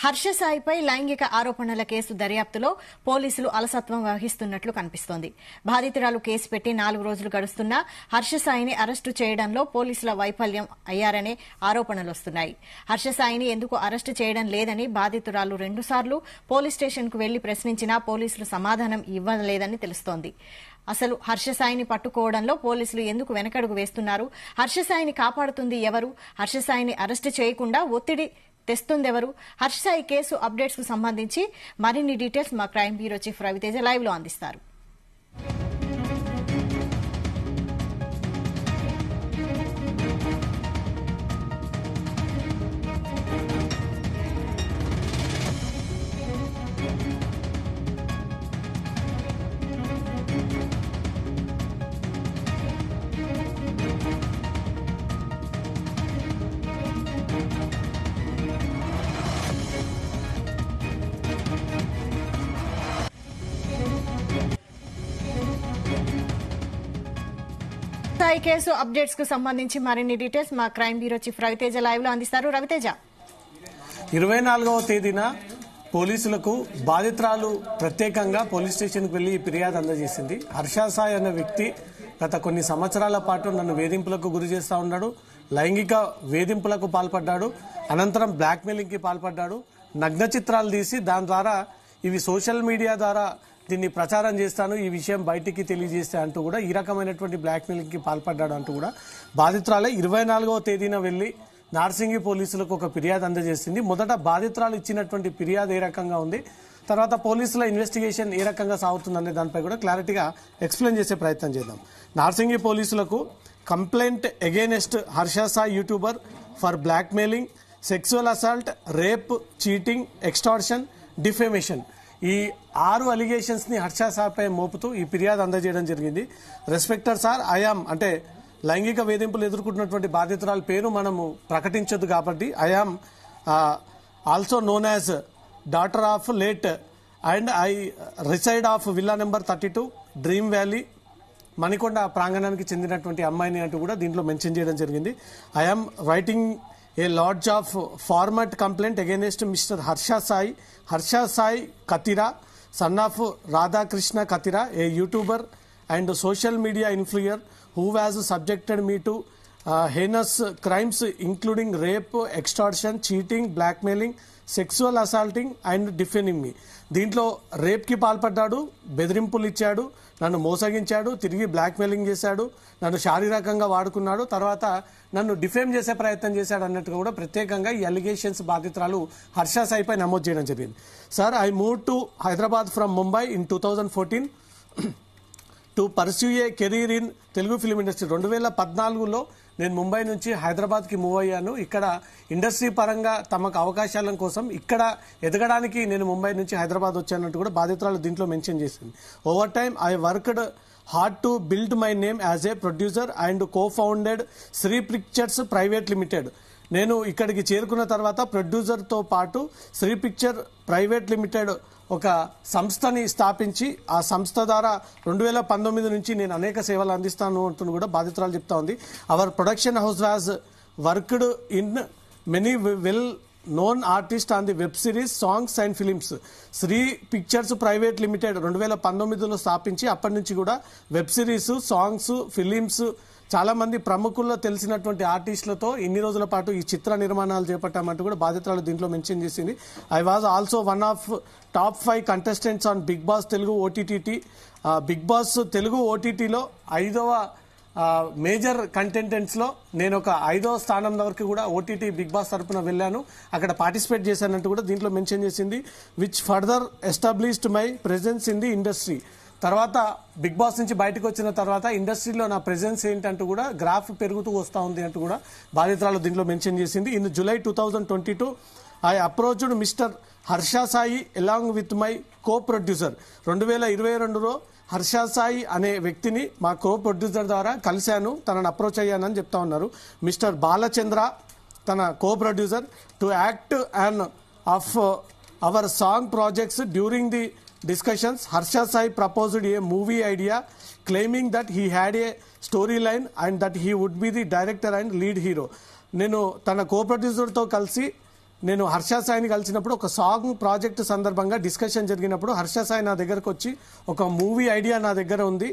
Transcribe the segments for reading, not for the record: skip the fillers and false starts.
హర్ష సాయిపై లైంగిక ఆరోపణల కేసు దర్యాప్తులో పోలీసులు అలసత్వం వహిస్తున్నట్లు కనిపిస్తోంది. బాధితురాలు కేసు పెట్టి 4 రోజులు గడుస్తున్నా హర్ష సాయిని అరెస్టు చేయడంలో పోలీసుల వైఫల్యం అయ్యారనే ఆరోపణలు వస్తున్నాయి. హర్ష సాయిని ఎందుకు అరెస్టు చేయడం లేదని బాధితురాలు 2 సార్లు పోలీస్ స్టేషన్కు వెళ్లి ప్రశ్నించినా పోలీసులు సమాధానం ఇవ్వలేదని తెలుస్తోంది. అసలు హర్ష సాయిని పట్టుకోవడంలో పోలీసులు ఎందుకు వెనకడుగు వేస్తున్నారు? హర్ష సాయిని కాపాడుతుంది ఎవరు? హర్ష సాయిని అరెస్టు చేయకుండా ఒత్తిడి తెస్తుందెవరు? హర్ష సాయి కేసు అప్డేట్స్ కు సంబంధించి మరిన్ని డీటెయిల్స్ మా crime bureau chief Raviteja live లో అందిస్తారు. సాయి కేసు అప్డేట్స్ కు సంబంధించి మరిన్ని డీటెయిల్స్ మా crime bureau chief Raviteja live లో అందిస్తారు. రవితేజ, 24వ తేదీన పోలీసులకు బాధితురాలు ప్రత్యేకంగా పోలీస్ స్టేషన్ కు వెళ్లి ఫిర్యాదు అందజేసింది. హర్ష సాయి అనే వ్యక్తి గత కొన్ని సంవత్సరాల పాటు నన్ను వేధింపులకు గురి చేస్తా ఉన్నాడు, లైంగిక వేధింపులకు పాల్పడ్డాడు, అనంతరం బ్లాక్ మెయిలింగ్ కి పాల్పడ్డాడు, నగ్న చిత్రాలు తీసి దాని ద్వారా ఇవి సోషల్ మీడియా ద్వారా దీన్ని ప్రచారం చేస్తాను, ఈ విషయం బయటికి తెలియజేస్తే అంటూ కూడా ఈ రకమైనటువంటి బ్లాక్ మెయిలింగ్ కి పాల్పడ్డాడు అంటూ కూడా బాధితురాలే 24వ తేదీన వెళ్లి నార్సింగి పోలీసులకు ఒక ఫిర్యాదు అందజేసింది. మొదట బాధితురాలు ఇచ్చినటువంటి ఫిర్యాదు ఏ రకంగా ఉంది, తర్వాత పోలీసుల ఇన్వెస్టిగేషన్ ఏ రకంగా సాగుతుందనే దానిపై కూడా క్లారిటీగా ఎక్స్ప్లెయిన్ చేసే ప్రయత్నం చేద్దాం. నార్సింగి పోలీసులకు complaint against Harsha Sai YouTuber for blackmailing, sexual assault, rape, cheating, extortion, defamation ఈ 6 అలిగేషన్స్ ని హర్ష సాయిపై మోపుతూ ఈ ఫిర్యాదు అందజేయడం జరిగింది. రెస్పెక్టర్ సార్, ఐఆమ్ అంటే లైంగిక వేధింపులు ఎదుర్కొంటున్నటువంటి బాధితురాల పేరు మనము ప్రకటించొద్దు కాబట్టి I am also known as daughter of late and I reside of villa number 32 Dream Valley Manikonda ప్రాంగణానికి చెందినటువంటి అమ్మాయిని అంటూ కూడా దీంట్లో మెన్షన్ చేయడం జరిగింది. I am writing a lodge of format complaint against Mr. Harsha Sai Katira, son of Radha Krishna Katira, a YouTuber and social media influencer who has subjected me to heinous crimes including rape, extortion, cheating, blackmailing, sexual assaulting and defaming me. దీంట్లో rape కి పాల్పడ్డాడు, బెదిరింపులు ఇచ్చాడు, నన్ను మోసగించాడు, తిరిగి black mailing చేశాడు, నన్ను శారీరకంగా వాడుకున్నాడు, తర్వాత నన్ను డిఫేమ్ చేసే ప్రయత్నం చేశాడు అన్నట్టుగా కూడా ప్రత్యేకంగా ఈ అలిగేషన్స్ బాధితురాలు హర్ష సాయిపై నమోదు చేయడం జరిగింది. Sir, I move to Hyderabad from Mumbai in 2014 to pursue a career in Telugu film industry. 2014లో నేను ముంబై నుంచి హైదరాబాద్కి మూవ్ అయ్యాను. ఇక్కడ ఇండస్ట్రీ పరంగా తమకు అవకాశాల కోసం ఇక్కడ ఎదగడానికి నేను ముంబై నుంచి హైదరాబాద్ వచ్చానంటూ కూడా బాధితురాలు దీంట్లో మెన్షన్ చేసింది. Over time I worked hard to build my name as a producer and co-founded Shri Pictures Private Limited. నేను ఇక్కడికి చేరుకున్న తర్వాత ప్రొడ్యూసర్తో పాటు శ్రీ పిక్చర్ ప్రైవేట్ లిమిటెడ్ ఒక సంస్థని స్థాపించి ఆ సంస్థ ద్వారా 2019 నుంచి నేను అనేక సేవలు అందిస్తాను అంటూ కూడా బాధితురాలు చెప్తా ఉంది. Our production house was worked in many well known artist on the web series, songs and films. Shri Pictures Private Limited 2019లో స్థాపించి అప్పటి నుంచి కూడా వెబ్ సిరీస్, సాంగ్స్, ఫిలిమ్స్ చాలా మంది ప్రముఖుల్లో తెలిసినటువంటి ఆర్టిస్టులతో ఇన్ని రోజుల పాటు ఈ చిత్ర నిర్మాణాలు చేపట్టామంటూ కూడా బాధితురాలు దీంట్లో మెన్షన్ చేసింది. I was also one of top 5 contestants on Bigg Boss Telugu OTT. Bigg Boss Telugu ఓటీటీలో 5వ మేజర్ కంటెంటెంట్స్ లో నేను ఒక 5వ స్థానం వరకు కూడా ఓటీటీ బిగ్ బాస్ తరఫున వెళ్ళాను, అక్కడ పార్టిసిపేట్ చేశానంటూ కూడా దీంట్లో మెన్షన్ చేసింది. Which further established my presence in the industry. తర్వాత బిగ్ బాస్ నుంచి బయటకు వచ్చిన తర్వాత ఇండస్ట్రీలో నా ప్రెజెన్స్ ఏంటంటూ కూడా గ్రాఫ్ పెరుగుతూ వస్తూ ఉంది అంటూ కూడా బాధితురాలు దీంట్లో మెన్షన్ చేసింది. In July 2022 I approached Mr Harsha Sai along with my co producer. 2022లో హర్ష సాయి అనే వ్యక్తిని మా కో ప్రొడ్యూసర్ ద్వారా కలిశాను, తనను అప్రోచ్ అయ్యానని చెప్తా ఉన్నారు. మిస్టర్ బాలచంద్ర తన co producer to act and of our song projects. During the discussions, Harsha Sai proposed a movie idea claiming that he had a storyline and that he would be the director and lead hero. నేను తన కో ప్రొడ్యూసర్తో కలిసి నేను హర్ష సాయిని కలిసినప్పుడు ఒక song project సందర్భంగా discussion జరిగినప్పుడు హర్ష సాయి నా దగ్గరకు వచ్చి ఒక మూవీ ఐడియా నా దగ్గర ఉంది,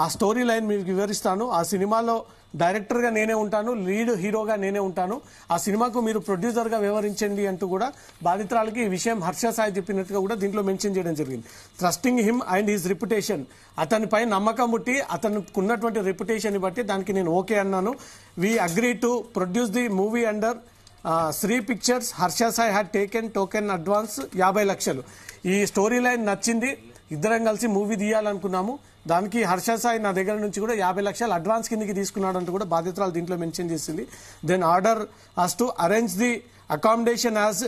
ఆ స్టోరీ లైన్ మీకు వివరిస్తాను, ఆ సినిమాలో డైరెక్టర్గా నేనే ఉంటాను, లీడ్ హీరోగా నేనే ఉంటాను, ఆ సినిమాకు మీరు ప్రొడ్యూసర్గా వ్యవహరించండి అంటూ కూడా బాధితురాలకి ఈ విషయం హర్ష సాయి చెప్పినట్టుగా కూడా దీంట్లో మెన్షన్ చేయడం జరిగింది. Trusting him and his reputation, అతనిపై నమ్మకం ముట్టి అతనికి ఉన్నటువంటి రెప్యుటేషన్ బట్టి దానికి నేను ఓకే అన్నాను. We agree to produce the movie under Shri pictures. Harsha Sai had taken token advance 50 లక్షలు. ఈ స్టోరీ లైన్ నచ్చింది, ఇద్దరం కలిసి మూవీ తీయాలనుకున్నాము. దానికి హర్ష సాయి నా దగ్గర నుంచి కూడా 50 లక్షలు అడ్వాన్స్ కిందకి తీసుకున్నాడంటూ కూడా బాధితురాలు దీంట్లో మెన్షన్ చేసింది. Then order us to arrange the accommodation as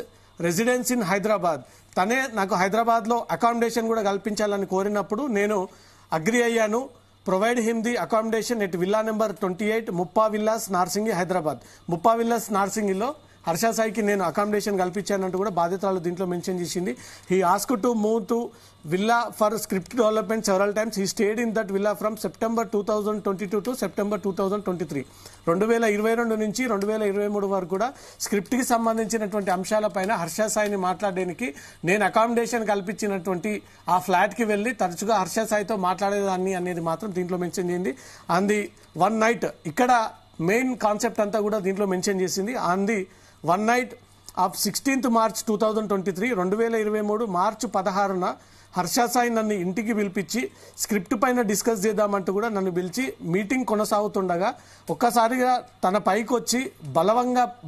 residence in Hyderabad. తనే నాకు హైదరాబాద్లో అకామిడేషన్ కూడా కల్పించాలని కోరినప్పుడు నేను అగ్రి అయ్యాను. Provide him the accommodation at villa number 28 Muppa villas Narsingi Hyderabad. Muppa villas నార్సింగిలో హర్ష సాయికి నేను అకామిడేషన్ కల్పించానంటూ కూడా బాధితురాలు దీంట్లో మెన్షన్ చేసింది. He ask to move to villa for script development several times. He stayed in that villa from September 2022 to September 2023. 2022 నుంచి 2023 వరకు కూడా స్క్రిప్ట్కి సంబంధించినటువంటి అంశాలపైన హర్ష సాయిని మాట్లాడడానికి నేను అకామిడేషన్ కల్పించినటువంటి ఆ ఫ్లాట్కి వెళ్ళి తరచుగా హర్ష సాయితో మాట్లాడేదాన్ని అనేది మాత్రం దీంట్లో మెన్షన్ చేయండి. ఆన్ ది వన్ నైట్, ఇక్కడ మెయిన్ కాన్సెప్ట్ అంతా కూడా దీంట్లో మెన్షన్ చేసింది. On the one knight of 16th March 2023, 2023 మార్చి 16న హర్ష సాయి నన్ను ఇంటికి పిలిపించి స్క్రిప్ట్ పైన డిస్కస్ చేద్దామంటూ కూడా నన్ను పిలిచి మీటింగ్ కొనసాగుతుండగా ఒక్కసారిగా తన పైకి వచ్చి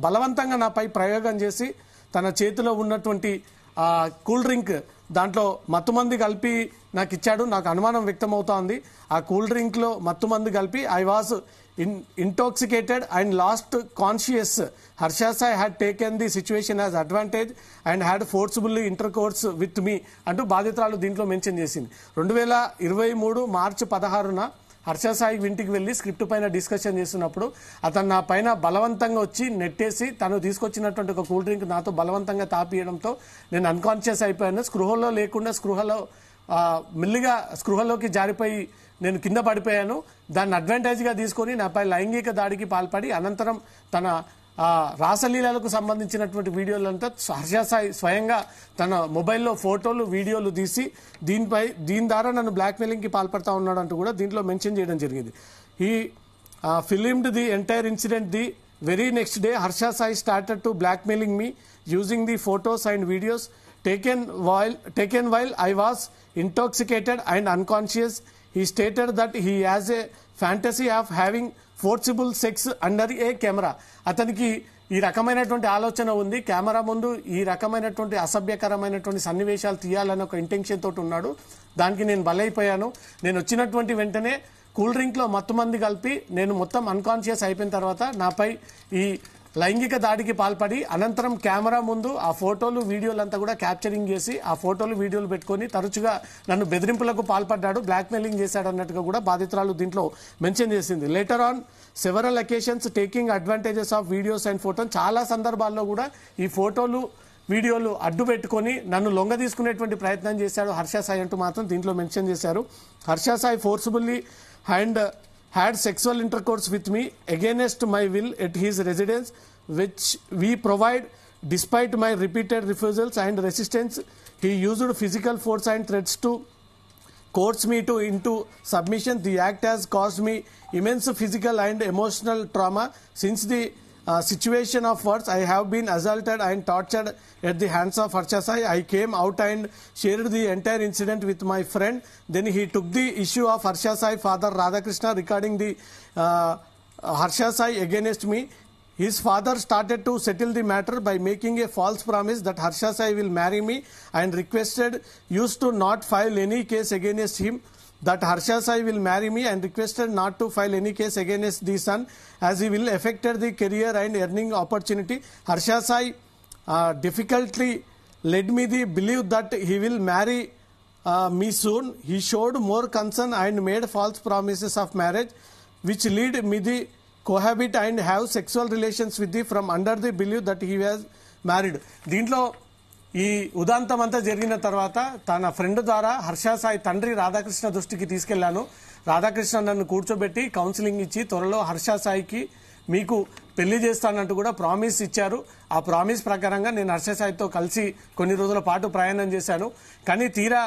బలవంతంగా నాపై ప్రయోగం చేసి తన చేతిలో ఉన్నటువంటి కూల్ డ్రింక్ దాంట్లో మత్తుమంది కలిపి నాకు ఇచ్చాడు. నాకు అనుమానం వ్యక్తమవుతోంది. ఆ కూల్ డ్రింక్లో మత్తుమంది కలిపి I was intoxicated and lost conscious. Harsha Sai had taken the situation as advantage and had forcibly intercourse with me అంటూ బాధితురాలు దీంట్లో మెన్షన్ చేసింది. 2023 మార్చి 16న హర్ష సాయి ఇంటికి వెళ్ళి స్క్రిప్ట్ పైన డిస్కషన్ చేస్తున్నప్పుడు అతను నా పైన బలవంతంగా వచ్చి నెట్టేసి తను తీసుకొచ్చినటువంటి ఒక కూల్ డ్రింక్ నాతో బలవంతంగా తాపియడంతో నేను అన్కాన్షియస్ అయిపోయాను. స్పృహలో లేకుండా మెల్లిగా స్పృహలోకి జారిపోయి నేను కింద పడిపోయాను. దాన్ని అడ్వాంటేజ్గా తీసుకొని నాపై లైంగిక దాడికి పాల్పడి అనంతరం తన రాసలీలలకు సంబంధించినటువంటి వీడియోలంతా హర్ష సాయి స్వయంగా తన మొబైల్లో ఫోటోలు వీడియోలు తీసి దీని ద్వారా నన్ను బ్లాక్మెయిలింగ్కి పాల్పడతా ఉన్నాడు అంటూ కూడా దీంట్లో మెన్షన్ చేయడం జరిగింది. He filmed the entire incident the very next day. Harsha Sai started to blackmailing me using the photos and videos taken while I was intoxicated and unconscious. He stated that he has a fantasy of having forcible sex under a camera. అతనికి ఈ రకమైనటువంటి ఆలోచన ఉంది, camera ముందు ఈ రకమైనటువంటి అసభ్యకరమైనటువంటి సన్నివేశాలు తీయాలని ఒక ఇంటెన్షన్ తోటి ఉన్నాడు. దానికి నేను బలైపోయాను. నేను వచ్చినటువంటి వెంటనే కూల్ డ్రింక్లో మత్తుమంది కలిపి నేను మొత్తం అన్కాన్షియస్ అయిపోయిన తర్వాత నాపై ఈ లైంగిక దాడికి పాల్పడి అనంతరం కెమెరా ముందు ఆ ఫోటోలు వీడియోలంతా కూడా క్యాప్చరింగ్ చేసి ఆ ఫోటోలు వీడియోలు పెట్టుకొని తరచుగా నన్ను బెదిరింపులకు పాల్పడ్డాడు, బ్లాక్మెయిలింగ్ చేశాడు అన్నట్టుగా కూడా బాధితురాలు దీంట్లో మెన్షన్ చేసింది. Later on several occasions taking advantages of videos and photos. చాలా సందర్భాల్లో కూడా ఈ ఫోటోలు వీడియోలు అడ్డు పెట్టుకొని నన్ను లొంగ తీసుకునేటువంటి ప్రయత్నం చేశాడు హర్ష సాయి అంటూ మాత్రం దీంట్లో మెన్షన్ చేశారు. Harsha Sai forcefully had sexual intercourse with me against my will at his residence, which we provide despite my repeated refusals and resistance. He used physical force and threats to coerce me into submission. The act has caused me immense physical and emotional trauma. Since the situation of words, I have been assaulted and tortured at the hands of Harsha Sai. I came out and shared the entire incident with my friend. Then he took the issue of Harsha Sai father Radhakrishna regarding the Harsha Sai against me. His father started to settle the matter by making a false promise that Harsha Sai will marry me and requested used to not file any case against him. That Harsha Sai will marry me and requested not to file any case against the son as he will affected the career and earning opportunity. Harsha Sai difficultly led me the belief that he will marry me soon. He showed more concern and made false promises of marriage which lead me the cohabit and have sexual relations with the from under the belief that he was married. దీంట్లో ఈ ఉదాంతం అంతా జరిగిన తర్వాత తన friend ద్వారా హర్ష సాయి తండ్రి రాధాకృష్ణ దృష్టికి తీసుకెళ్లాను. రాధాకృష్ణ నన్ను కూర్చోబెట్టి కౌన్సిలింగ్ ఇచ్చి త్వరలో హర్ష సాయికి మీకు పెళ్లి చేస్తానంటూ కూడా ప్రామిస్ ఇచ్చారు. ఆ ప్రామిస్ ప్రకారంగా నేను హర్ష సాయితో కలిసి కొన్ని రోజుల పాటు ప్రయాణం చేశాను. కానీ తీరా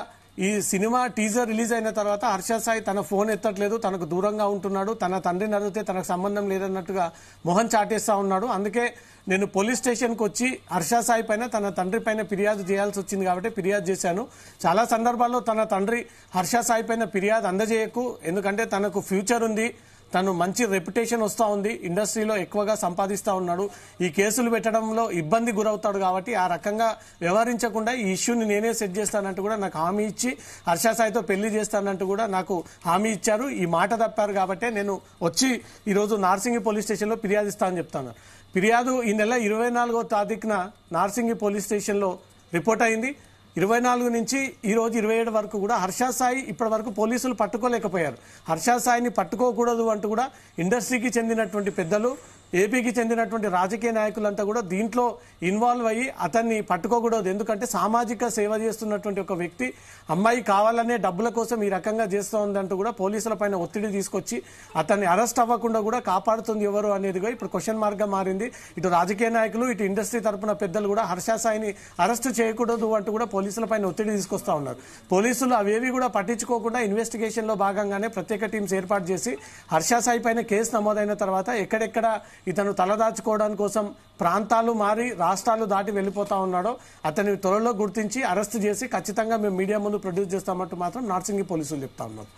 ఈ సినిమా టీజర్ రిలీజ్ అయిన తర్వాత హర్ష సాయి తన ఫోన్ ఎత్తట్లేదు, తనకు దూరంగా ఉంటున్నాడు, తన తండ్రిని అడిగితే తనకు సంబంధం లేదన్నట్టుగా మొహం చాటేస్తా ఉన్నాడు. అందుకే నేను పోలీస్ స్టేషన్కి వచ్చి హర్ష సాయి పైన తన తండ్రి పైన ఫిర్యాదు చేయాల్సి వచ్చింది కాబట్టి ఫిర్యాదు చేశాను. చాలా సందర్భాల్లో తన తండ్రి హర్ష సాయి పైన ఫిర్యాదు అందజేయకు, ఎందుకంటే తనకు ఫ్యూచర్ ఉంది, తను మంచి రెప్యుటేషన్ వస్తూ ఉంది, ఇండస్ట్రీలో ఎక్కువగా సంపాదిస్తూ ఉన్నాడు, ఈ కేసులు పెట్టడంలో ఇబ్బంది గురవుతాడు కాబట్టి ఆ రకంగా వ్యవహరించకుండా ఈ ఇష్యూని నేనే సెట్ చేస్తానంటూ కూడా నాకు హామీ ఇచ్చి హర్ష సాయితో పెళ్లి చేస్తానంటూ కూడా నాకు హామీ ఇచ్చారు. ఈ మాట తప్పారు కాబట్టి నేను వచ్చి ఈరోజు నార్సింగి పోలీస్ స్టేషన్లో ఫిర్యాదు ఇస్తానని చెప్తాను. ఫిర్యాదు ఈ నెల 24వ తారీఖున నార్సింగి పోలీస్ స్టేషన్లో రిపోర్ట్ అయింది. 24 నుంచి ఈ రోజు 27 వరకు కూడా హర్ష సాయి ఇప్పటి వరకు పోలీసులు పట్టుకోలేకపోయారు. హర్ష సాయిని పట్టుకోకూడదు అంటూ కూడా ఇండస్ట్రీకి చెందినటువంటి పెద్దలు, ఏపీకి చెందినటువంటి రాజకీయ నాయకులంతా కూడా దీంట్లో ఇన్వాల్వ్ అయ్యి అతన్ని పట్టుకోకూడదు, ఎందుకంటే సామాజిక సేవ చేస్తున్నటువంటి ఒక వ్యక్తి అమ్మాయి కావాలనే డబ్బుల కోసం ఈ రకంగా చేస్తూ ఉందంటూ కూడా పోలీసుల పైన ఒత్తిడి తీసుకొచ్చి అతన్ని అరెస్ట్ అవ్వకుండా కూడా కాపాడుతుంది ఎవరు అనేదిగా ఇప్పుడు క్వశ్చన్ మార్క్ గా మారింది. ఇటు రాజకీయ నాయకులు, ఇటు ఇండస్ట్రీ తరపున పెద్దలు కూడా హర్ష సాయిని అరెస్ట్ చేయకూడదు అంటూ కూడా పోలీసుల పైన ఒత్తిడి తీసుకొస్తా ఉన్నారు. పోలీసులు అవేవి కూడా పట్టించుకోకుండా ఇన్వెస్టిగేషన్ లో భాగంగానే ప్రత్యేక టీమ్స్ ఏర్పాటు చేసి హర్ష సాయి పైన కేసు నమోదైన తర్వాత ఎక్కడెక్కడ ఇతను తలదాచుకోవడానికి కోసం ప్రాంతాలు మారి రాష్ట్రాలు దాటి వెళ్లిపోతా ఉన్నాడో అతని త్వరలో గుర్తించి అరెస్ట్ చేసి ఖచ్చితంగా మేము మీడియా ముందు ప్రొడ్యూస్ చేస్తామంటూ మాత్రం నార్సింగి పోలీసులు చెప్తా ఉన్నారు.